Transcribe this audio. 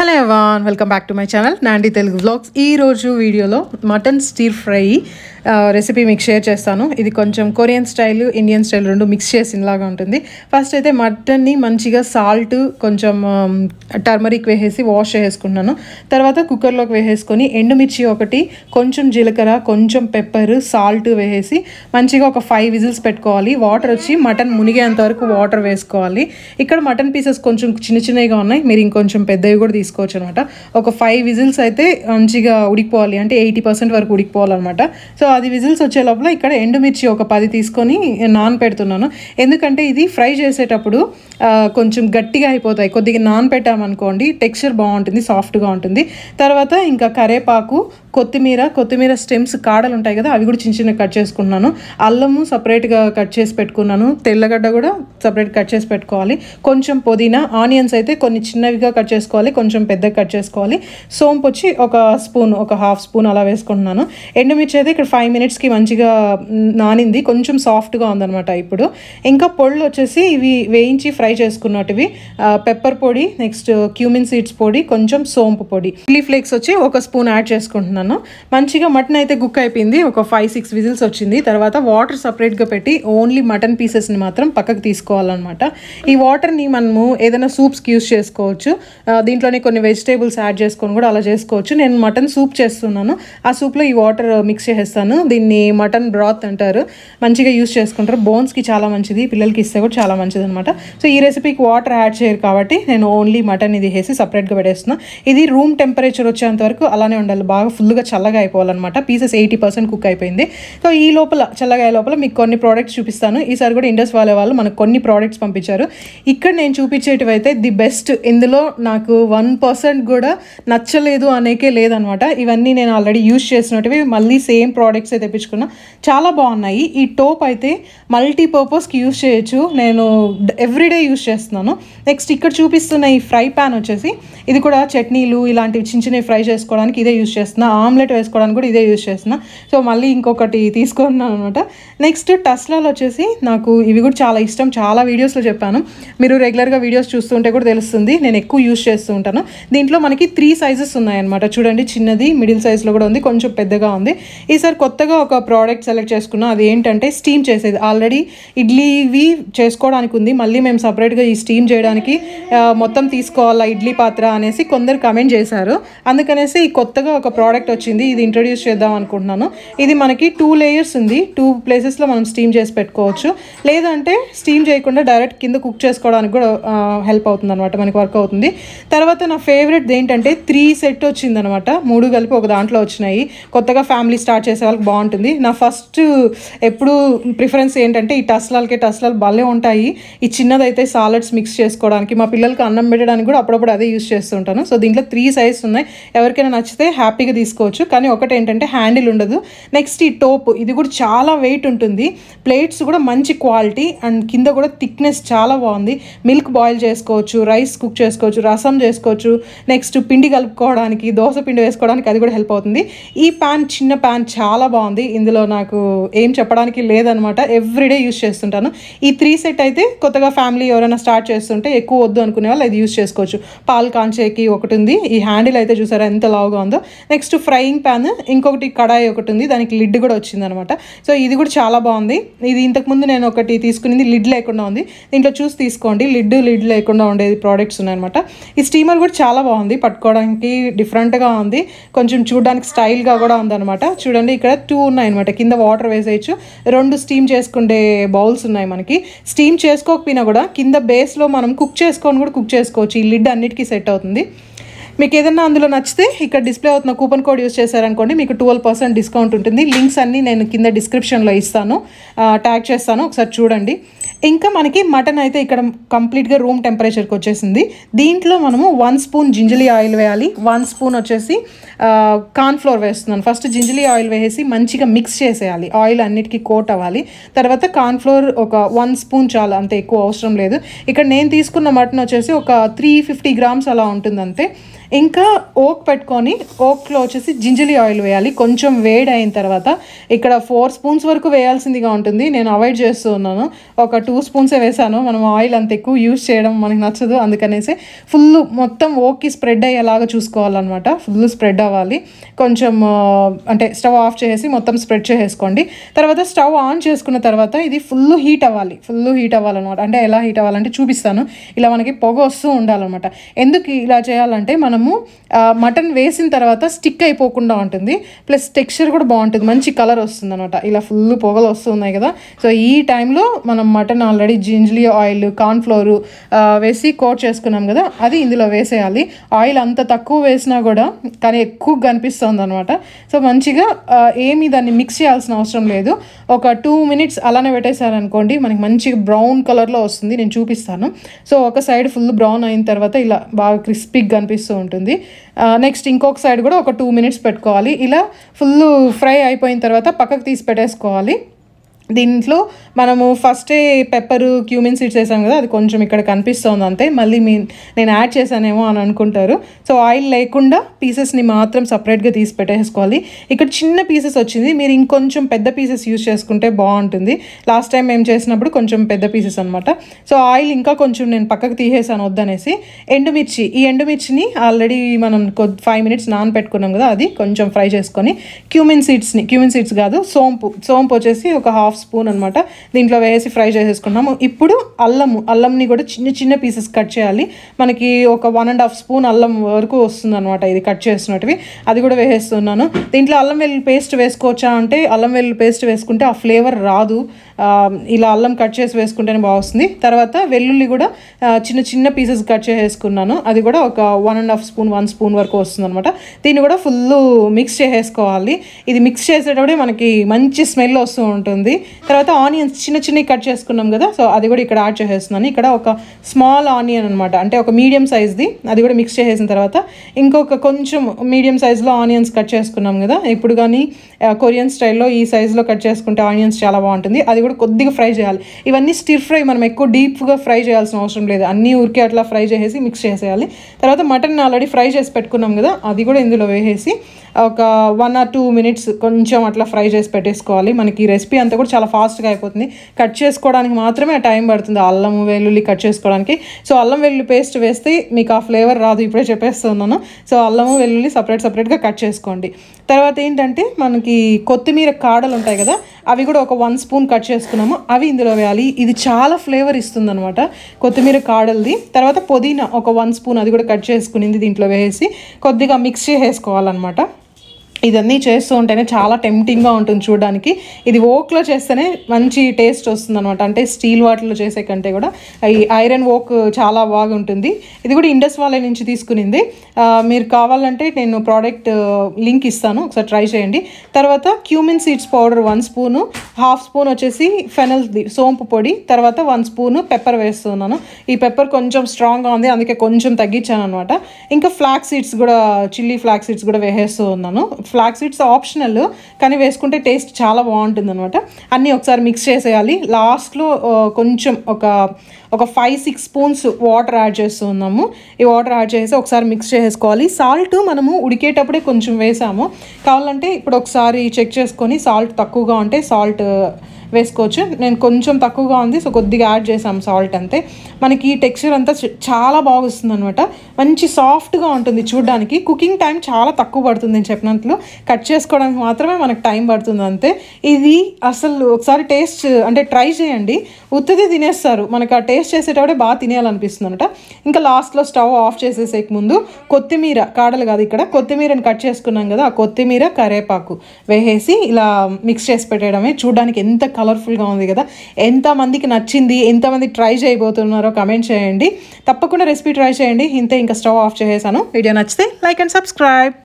Hello everyone, welcome back to my channel నాండి Telugu vlogs. ఈ రోజు వీడియోలో మటన్ స్టీర్ ఫ్రై రెసిపీ మీకు షేర్ చేస్తాను. ఇది కొంచెం కొరియన్ స్టైల్, ఇండియన్ స్టైల్ రెండు మిక్స్ చేసినలాగా ఉంటుంది. ఫస్ట్ అయితే మటన్ని మంచిగా సాల్ట్, కొంచెం టర్మరిక్ వేసేసి వాష్ చేసుకున్నాను. తర్వాత కుక్కర్లోకి వేసేసుకొని ఎండుమిర్చి ఒకటి, కొంచెం జీలకర్ర, కొంచెం పెప్పర్, సాల్ట్ వేసేసి మంచిగా ఒక 5 విజిల్స్ పెట్టుకోవాలి. వాటర్ వచ్చి మటన్ మునిగేంత వరకు వాటర్ వేసుకోవాలి. ఇక్కడ మటన్ పీసెస్ కొంచెం చిన్న చిన్నగా ఉన్నాయి, మీరు ఇంకొంచెం పెద్దవి కూడా తీసుకోవచ్చు అనమాట. ఒక 5 విజిల్స్ అయితే మంచిగా ఉడికిపోవాలి, అంటే 80% వరకు ఉడికిపోవాలన్నమాట. సో అది విజిల్స్ వచ్చే లోపల ఇక్కడ ఎండుమిర్చి ఒక 10 తీసుకొని నానపెడుతున్నాను. ఎందుకంటే ఇది ఫ్రై చేసేటప్పుడు కొంచెం గట్టిగా అయిపోతాయి. కొద్దిగా నానపెట్టామనుకోండి టెక్స్చర్ బాగుంటుంది, సాఫ్ట్గా ఉంటుంది. తర్వాత ఇంకా కరేపాకు, కొత్తిమీర స్టెమ్స్, కాడలు ఉంటాయి కదా, అవి కూడా చిన్న చిన్న కట్ చేసుకున్నాను. అల్లము సపరేట్గా కట్ చేసి పెట్టుకున్నాను. తెల్లగడ్డ కూడా సపరేట్ కట్ చేసి పెట్టుకోవాలి. కొంచెం పుదీనా, ఆనియన్స్ అయితే కొన్ని చిన్నవిగా కట్ చేసుకోవాలి, కొంచెం పెద్దగా కట్ చేసుకోవాలి. సోంపు వచ్చి ఒక స్పూన్, ఒక హాఫ్ స్పూన్ అలా వేసుకుంటున్నాను. ఎండుమిర్చి అయితే ఇక్కడ 5 మినిట్స్కి మంచిగా నానింది, కొంచెం సాఫ్ట్గా ఉందన్నమాట. ఇప్పుడు ఇంకా పొళ్ళు వచ్చేసి ఇవి వేయించి ఫ్రై చేసుకున్నట్టువి, పెప్పర్ పొడి, నెక్స్ట్ క్యూమిన్ సీడ్స్ పొడి, కొంచెం సోంపు పొడి, చిల్లీ ఫ్లేక్స్ వచ్చి ఒక స్పూన్ యాడ్ చేసుకుంటున్నాను. మంచిగా మటన్ అయితే కుక్ అయిపోయింది. ఒక 5-6 విజిల్స్ వచ్చింది. తర్వాత వాటర్ సపరేట్గా పెట్టి ఓన్లీ మటన్ పీసెస్ని మాత్రం పక్కకు తీసుకోవాలన్నమాట. ఈ వాటర్ని మనము ఏదైనా సూప్స్కి యూస్ చేసుకోవచ్చు. దీంట్లోనే కొన్ని వెజిటేబుల్స్ యాడ్ చేసుకొని కూడా అలా చేసుకోవచ్చు. నేను మటన్ సూప్ చేస్తున్నాను. ఆ సూప్లో ఈ వాటర్ మిక్స్ చేసేస్తాను. దీన్ని మటన్ బ్రాత్ అంటారు. మంచిగా యూస్ చేసుకుంటారు, బోన్స్కి చాలా మంచిది, పిల్లలకి ఇస్తే కూడా చాలా మంచిది అనమాట. సో ఈ రెసిపీకి వాటర్ యాడ్ చేయరు కాబట్టి నేను ఓన్లీ మటన్ ఇది వేసి సపరేట్గా పెట్టేస్తున్నాను. ఇది రూమ్ టెంపరేచర్ వచ్చేంత వరకు అలానే ఉండాలి, బాగా ఫుల్గా చల్లగా అయిపోవాలన్నమాట. పీసెస్ 80% కుక్ అయిపోయింది. సో ఈ లోపల చల్లగా అయ్యే లోపల మీకు కొన్ని ప్రోడక్ట్స్ చూపిస్తాను. ఈసారి కూడా ఇండస్ వాళ్ళు మనకు కొన్ని ప్రోడక్ట్స్ పంపించారు. ఇక్కడ నేను చూపించేటివి అయితే ది బెస్ట్. ఇందులో నాకు 1% కూడా నచ్చలేదు అనేకే లేదనమాట. ఇవన్నీ నేను ఆల్రెడీ యూజ్ చేసినట్టువి, మళ్ళీ సేమ్ ప్రోడక్ట్స్ అయితే తెప్పించుకున్నా, చాలా బాగున్నాయి. ఈ టోప్ అయితే మల్టీపర్పస్కి యూజ్ చేయొచ్చు, నేను ఎవ్రీడే యూజ్ చేస్తున్నాను. నెక్స్ట్ ఇక్కడ చూపిస్తున్న ఈ ఫ్రై ప్యాన్ వచ్చేసి ఇది కూడా చట్నీలు ఇలాంటివి చిన్న చిన్నవి ఫ్రై చేసుకోవడానికి ఇదే యూజ్ చేస్తున్నా, ఆమ్లెట్ వేసుకోవడానికి కూడా ఇదే యూజ్ చేస్తున్నా. సో మళ్ళీ ఇంకొకటి తీసుకున్నాను అనమాట. నెక్స్ట్ టస్లాలో వచ్చేసి నాకు ఇవి కూడా చాలా ఇష్టం, చాలా వీడియోస్లో చెప్పాను. మీరు రెగ్యులర్గా వీడియోస్ చూస్తుంటే కూడా తెలుస్తుంది, నేను ఎక్కువ యూజ్ చేస్తూ ఉంటాను. దీంట్లో మనకి 3 సైజెస్ ఉన్నాయన్నమాట. చూడండి, చిన్నది, మిడిల్ సైజ్లో కూడా ఉంది, కొంచెం పెద్దగా ఉంది. ఈసారి కొత్తగా ఒక ప్రోడక్ట్ సెలెక్ట్ చేసుకున్నా. అది ఏంటంటే స్టీమ్ చేసేది. ఆల్రెడీ ఇడ్లీవి చేసుకోవడానికి ఉంది, మళ్ళీ మేము సపరేట్గా ఈ స్టీమ్ చేయడానికి మొత్తం తీసుకోవాలా ఇడ్లీ పాత్ర అనేసి కొందరు కమెంట్ చేశారు. అందుకనేసి కొత్తగా ఒక ప్రోడక్ట్ వచ్చింది, ఇది ఇంట్రొడ్యూస్ చేద్దాం అనుకుంటున్నాను. ఇది మనకి 2 లేయర్స్ ఉంది, 2 ప్లేసెస్లో మనం స్టీమ్ చేసి పెట్టుకోవచ్చు. లేదంటే స్టీమ్ చేయకుండా డైరెక్ట్ కింద కుక్ చేసుకోవడానికి కూడా హెల్ప్ అవుతుంది అనమాట, మనకి వర్క్ అవుతుంది. తర్వాత నా ఫేవరెట్ ఏంటంటే 3 సెట్ వచ్చింది అనమాట, 3 కలిపి ఒక దాంట్లో వచ్చినాయి. కొత్తగా ఫ్యామిలీ స్టార్ట్ చేసే వాళ్ళకి బాగుంటుంది. నా ఫస్ట్ ఎప్పుడు ప్రిఫరెన్స్ ఏంటంటే ఈ టస్లాలు భలే ఉంటాయి. ఈ చిన్నదైతే సాలడ్స్ మిక్స్ చేసుకోవడానికి, మా పిల్లలకి అన్నం పెట్టడానికి కూడా అప్పుడప్పుడు అదే యూస్ చేస్తుంటాను. సో దీంట్లో 3 సైజెస్ ఉన్నాయి, ఎవరికైనా నచ్చితే హ్యాపీగా తీసుకోవచ్చు. కానీ ఒకటి ఏంటంటే హ్యాండిల్ ఉండదు. నెక్స్ట్ ఈ టోప్, ఇది కూడా చాలా వెయిట్ ఉంటుంది. ప్లేట్స్ కూడా మంచి క్వాలిటీ, అండ్ కింద కూడా థిక్నెస్ చాలా బాగుంది. మిల్క్ బాయిల్ చేసుకోవచ్చు, రైస్ కుక్ చేసుకోవచ్చు, రసం చేసుకోవచ్చు. నెక్స్ట్ పిండి కలుపుకోవడానికి, దోశ పిండి వేసుకోవడానికి అది కూడా హెల్ప్ అవుతుంది. ఈ ప్యాన్, చిన్న ప్యాన్ చాలా బాగుంది. ఇందులో నాకు ఏం చెప్పడానికి లేదనమాట, ఎవ్రీడే యూస్ చేస్తుంటాను. ఈ 3 సెట్ అయితే కొత్తగా ఫ్యామిలీ ఎవరైనా స్టార్ట్ చేస్తుంటే ఎక్కువ వద్దు అనుకునే వాళ్ళు అది యూస్ చేసుకోవచ్చు. పాలు కాంచేకి ఒకటి ఉంది. ఈ హ్యాండిల్ అయితే చూసారా ఎంత లావుగా ఉందో. నెక్స్ట్ ఫ్రైయింగ్ ప్యాన్, ఇంకొకటి కడాయి ఒకటి ఉంది, దానికి లిడ్ కూడా వచ్చిందనమాట. సో ఇది కూడా చాలా బాగుంది. ఇది ఇంతకుముందు నేను ఒకటి తీసుకునేది లిడ్ లేకుండా ఉంది, దీంట్లో చూసి తీసుకోండి. లిడ్ లేకుండా ఉండేది ప్రోడక్ట్స్ ఉన్నాయన్నమాట. ఈ స్టీమర్ కూడా చాలా బాగుంది, పట్టుకోవడానికి డిఫరెంట్గా ఉంది, కొంచెం చూడడానికి స్టైల్గా కూడా ఉందన్నమాట. చూడండి, ఇక్కడ 2 ఉన్నాయన్నమాట, కింద వాటర్ వేసేయచ్చు. 2 స్టీమ్ చేసుకుంటే బౌల్స్ ఉన్నాయి మనకి. స్టీమ్ చేసుకోకపోయినా కూడా కింద బేస్లో మనం కుక్ చేసుకొని కూడా కుక్ చేసుకోవచ్చు. ఈ లిడ్ అన్నిటికీ సెట్ అవుతుంది. మీకు ఏదైనా అందులో నచ్చితే ఇక్కడ డిస్ప్లే అవుతున్న కూపన్ కోడ్ యూస్ చేశారనుకోండి, మీకు 12% డిస్కౌంట్ ఉంటుంది. లింక్స్ అన్నీ నేను కింద డిస్క్రిప్షన్లో ఇస్తాను, ట్యాగ్ చేస్తాను, ఒకసారి చూడండి. ఇంకా మనకి మటన్ అయితే ఇక్కడ కంప్లీట్గా రూమ్ టెంపరేచర్కి వచ్చేసింది. దీంట్లో మనము 1 స్పూన్ జింజలీ ఆయిల్ వేయాలి, 1 స్పూన్ వచ్చేసి కార్న్ఫ్లోర్ వేస్తున్నాను. ఫస్ట్ జింజలీ ఆయిల్ వేసి మంచిగా మిక్స్ చేసేయాలి, ఆయిల్ అన్నిటికీ కోట్ అవ్వాలి. తర్వాత కార్న్ఫ్లోర్ ఒక 1 స్పూన్ చాలు, అంతే, ఎక్కువ అవసరం లేదు. ఇక్కడ నేను తీసుకున్న మటన్ వచ్చేసి ఒక 350 గ్రామ్స్ అలా ఉంటుంది అంతే. ఇంకా ఓక్ పెట్టుకొని ఓక్లో వచ్చేసి జింజరీ ఆయిల్ వేయాలి. కొంచెం వేడి అయిన తర్వాత ఇక్కడ 4 స్పూన్స్ వరకు వేయాల్సిందిగా ఉంటుంది. నేను అవాయిడ్ చేస్తూ ఉన్నాను, ఒక 2 స్పూన్సే వేసాను. మనం ఆయిల్ అంత ఎక్కువ యూజ్ చేయడం మనకి నచ్చదు, అందుకనేసి ఫుల్ మొత్తం ఓక్కి స్ప్రెడ్ అయ్యేలాగా చూసుకోవాలన్నమాట. ఫుల్ స్ప్రెడ్ అవ్వాలి. కొంచెం అంటే స్టవ్ ఆఫ్ చేసి మొత్తం స్ప్రెడ్ చేసేసుకోండి. తర్వాత స్టవ్ ఆన్ చేసుకున్న తర్వాత ఇది ఫుల్ హీట్ అవ్వాలన్నమాట. అంటే ఎలా హీట్ అవ్వాలంటే చూపిస్తాను. ఇలా మనకి పొగ వస్తూ ఉండాలన్నమాట. ఎందుకు ఇలా చేయాలంటే మనము మటన్ వేసిన తర్వాత స్టిక్ అయిపోకుండా ఉంటుంది, ప్లస్ టెక్స్చర్ కూడా బాగుంటుంది, మంచి కలర్ వస్తుంది అనమాట. ఇలా ఫుల్ పొగలు వస్తున్నాయి కదా, సో ఈ టైంలో మనం మటన్ ఆల్రెడీ జింజరీ ఆయిల్, కార్న్ఫ్లోర్ వేసి కోట్ చేసుకున్నాం కదా, అది ఇందులో వేసేయాలి. ఆయిల్ అంత తక్కువ వేసినా కూడా కానీ ఎక్కువ కనిపిస్తుంది అనమాట. సో మంచిగా ఏమి దాన్ని మిక్స్ చేయాల్సిన అవసరం లేదు. ఒక 2 మినిట్స్ అలానే పెట్టేశారనుకోండి, మనకి మంచిగా బ్రౌన్ కలర్లో వస్తుంది. నేను చూపిస్తాను. సో ఒక సైడ్ ఫుల్ బ్రౌన్ అయిన తర్వాత ఇలా బాగా క్రిస్పీగా కనిపిస్తూ ఉంటుంది. నెక్స్ట్ ఇంకొక సైడ్ కూడా ఒక 2 మినిట్స్ పెట్టుకోవాలి. ఇలా ఫుల్ ఫ్రై అయిపోయిన తర్వాత పక్కకు తీసి పెట్టేసుకోవాలి. దీంట్లో మనము ఫస్టే పెప్పర్, క్యూమిన్ సీడ్స్ వేసాం కదా, అది కొంచెం ఇక్కడ కనిపిస్తుంది అంతే. మళ్ళీ నేను యాడ్ చేశానేమో అని అనుకుంటారు. సో ఆయిల్ లేకుండా పీసెస్ని మాత్రం సపరేట్గా తీసి పెట్టేసుకోవాలి. ఇక్కడ చిన్న పీసెస్ వచ్చింది, మీరు ఇంకొంచెం పెద్ద పీసెస్ యూజ్ చేసుకుంటే బాగుంటుంది. లాస్ట్ టైం మేము చేసినప్పుడు కొంచెం పెద్ద పీసెస్ అనమాట. సో ఆయిల్ ఇంకా కొంచెం నేను పక్కకు తీసేసాను వద్దనేసి. ఈ ఎండుమిర్చిని ఆల్రెడీ మనం 5 మినిట్స్ నానబెట్టుకున్నాం కదా, అది కొంచెం ఫ్రై చేసుకొని క్యూమిన్ సీడ్స్ కాదు, సోంపు వచ్చేసి ఒక 1/2 స్పూన్ అనమాట, దీంట్లో వేసి ఫ్రై చేసేసుకున్నాము. ఇప్పుడు అల్లంని కూడా చిన్న చిన్న పీసెస్ కట్ చేయాలి. మనకి ఒక 1.5 స్పూన్ అల్లం వరకు వస్తుంది అనమాట, ఇది కట్ చేసినట్టువి. అది కూడా వేసేస్తున్నాను. దీంట్లో అల్లం వెల్లుల్లి పేస్ట్ వేసుకోవచ్చా అంటే, అల్లం వెల్లుల్లి పేస్ట్ వేసుకుంటే ఆ ఫ్లేవర్ రాదు. ఇలా అల్లం కట్ చేసి వేసుకుంటేనే బాగుంది. తర్వాత వెల్లుల్లి కూడా చిన్న చిన్న పీసెస్ కట్ చేసేసుకున్నాను, అది కూడా ఒక 1 స్పూన్ వరకు వస్తుంది అనమాట. దీన్ని కూడా ఫుల్ మిక్స్ చేసేసుకోవాలి. ఇది మిక్స్ చేసేటప్పుడే మనకి మంచి స్మెల్ వస్తూ ఉంటుంది. తర్వాత ఆనియన్స్ చిన్నవి కట్ చేసుకున్నాం కదా, సో అది కూడా ఇక్కడ యాడ్ చేసేస్తున్నాను. ఇక్కడ ఒక స్మాల్ ఆనియన్ అనమాట, అంటే ఒక మీడియం సైజ్ది, అది కూడా మిక్స్ చేసేసిన తర్వాత ఇంకొక కొంచెం మీడియం సైజులో ఆనియన్స్ కట్ చేసుకున్నాం కదా. ఇప్పుడు కానీ కొరియన్ స్టైల్లో ఈ సైజులో కట్ చేసుకుంటే ఆనియన్స్ చాలా బాగుంటుంది. అది కూడా కొద్దిగా ఫ్రై చేయాలి. ఇవన్నీ స్టిర్ ఫ్రై, మనం ఎక్కువ డీప్గా ఫ్రై చేయాల్సిన అవసరం లేదు, అన్నీ ఊరికే అట్లా ఫ్రై చేసేసి మిక్స్ చేసేయాలి. తర్వాత మటన్ ఆల్రెడీ ఫ్రై చేసి పెట్టుకున్నాం కదా, అది కూడా ఇందులో వేసేసి ఒక 1 or 2 మినిట్స్ కొంచెం అట్లా ఫ్రై చేసి పెట్టేసుకోవాలి. మనకి ఈ రెసిపీ అంతా కూడా చాలా ఫాస్ట్గా అయిపోతుంది. కట్ చేసుకోవడానికి మాత్రమే టైం పడుతుంది, అల్లం వెల్లుల్లి కట్ చేసుకోవడానికి. సో అల్లం వెల్లుల్లి పేస్ట్ వేస్తే మీకు ఆ ఫ్లేవర్ రాదు, ఇప్పుడే చెప్పేస్తున్నాను. సో అల్లము వెల్లుల్లి సపరేట్గా కట్ చేసుకోండి. తర్వాత ఏంటంటే మనకి కొత్తిమీర కాడలు ఉంటాయి కదా, అవి కూడా ఒక 1 స్పూన్ కట్ చేసుకున్నాము, అవి ఇందులో వేయాలి. ఇది చాలా ఫ్లేవర్ ఇస్తుంది అనమాట కొత్తిమీర కాడలది. తర్వాత పుదీనా ఒక 1 స్పూన్, అది కూడా కట్ చేసుకునింది దీంట్లో వేసి కొద్దిగా మిక్స్ చేసేసుకోవాలన్నమాట. ఇదన్నీ చేస్తూ ఉంటేనే చాలా టెంప్టింగ్గా ఉంటుంది చూడడానికి. ఇది ఓక్లో చేస్తేనే మంచి టేస్ట్ వస్తుంది అనమాట, అంటే స్టీల్ వాటిలో చేసే కంటే కూడా ఈ ఐరన్ ఓక్ చాలా బాగుంటుంది. ఇది కూడా ఇండస్ వాలే నుంచి తీసుకునింది. మీరు కావాలంటే నేను ప్రోడక్ట్ లింక్ ఇస్తాను, ఒకసారి ట్రై చేయండి. తర్వాత cumin seeds powder 1 spoon, 1/2 spoon వచ్చేసి ఫెనల్ది సోంపు పొడి, తర్వాత 1 స్పూను పెప్పర్ వేస్తున్నాను. ఈ పెప్పర్ కొంచెం స్ట్రాంగ్గా ఉంది, అందుకే కొంచెం తగ్గించాను అనమాట. ఇంకా ఫ్లాక్ సీడ్స్ కూడా, చిల్లీ ఫ్లాక్ సీడ్స్ కూడా వేసేస్తూ ఉన్నాను. ఫ్లాక్ సీడ్స్ ఆప్షనల్, కానీ వేసుకుంటే టేస్ట్ చాలా బాగుంటుంది అనమాట. అన్నీ ఒకసారి మిక్స్ చేసేయాలి. లాస్ట్లో కొంచెం ఒక 5-6 స్పూన్స్ వాటర్ యాడ్ చేస్తున్నాము. ఈ వాటర్ యాడ్ చేసి ఒకసారి మిక్స్ చేసుకోవాలి. సాల్ట్ మనము ఉడికేటప్పుడే కొంచెం వేసాము, కావాలంటే ఇప్పుడు ఒకసారి చెక్ చేసుకొని సాల్ట్ తక్కువగా ఉంటే సాల్ట్ వేసుకోవచ్చు. నేను కొంచెం తక్కువగా ఉంది, సో కొద్దిగా యాడ్ చేసాము సాల్ట్ అంతే. మనకి టెక్స్చర్ అంతా చాలా బాగా వస్తుంది అనమాట, మంచి సాఫ్ట్గా ఉంటుంది చూడడానికి. కుకింగ్ టైం చాలా తక్కువ పడుతుంది, నేను చెప్పినట్లు కట్ చేసుకోవడానికి మాత్రమే మనకు టైం పడుతుంది అంతే. ఇది అసలు ఒకసారి టేస్ట్ అంటే ట్రై చేయండి, ఉత్తది తినేస్తారు. మనకు ఆ టేస్ట్ చేసేటప్పుడే బాగా తినేయాలనిపిస్తుంది అనమాట. ఇంకా లాస్ట్లో స్టవ్ ఆఫ్ చేసేసేక ముందు కొత్తిమీర కాడలు కాదు, ఇక్కడ కొత్తిమీరని కట్ చేసుకున్నాం కదా, ఆ కొత్తిమీర కరేపాకు వేసేసి ఇలా మిక్స్ చేసి పెట్టడమే. చూడడానికి ఎంత కలర్ఫుల్గా ఉంది కదా. ఎంతమందికి నచ్చింది, ఎంతమంది ట్రై చేయబోతున్నారో కమెంట్ చేయండి. తప్పకుండా రెసిపీ ట్రై చేయండి. ఇంతే, ఇంకా స్టవ్ ఆఫ్ చేసేసాను. వీడియో నచ్చితే లైక్ అండ్ సబ్స్క్రైబ్.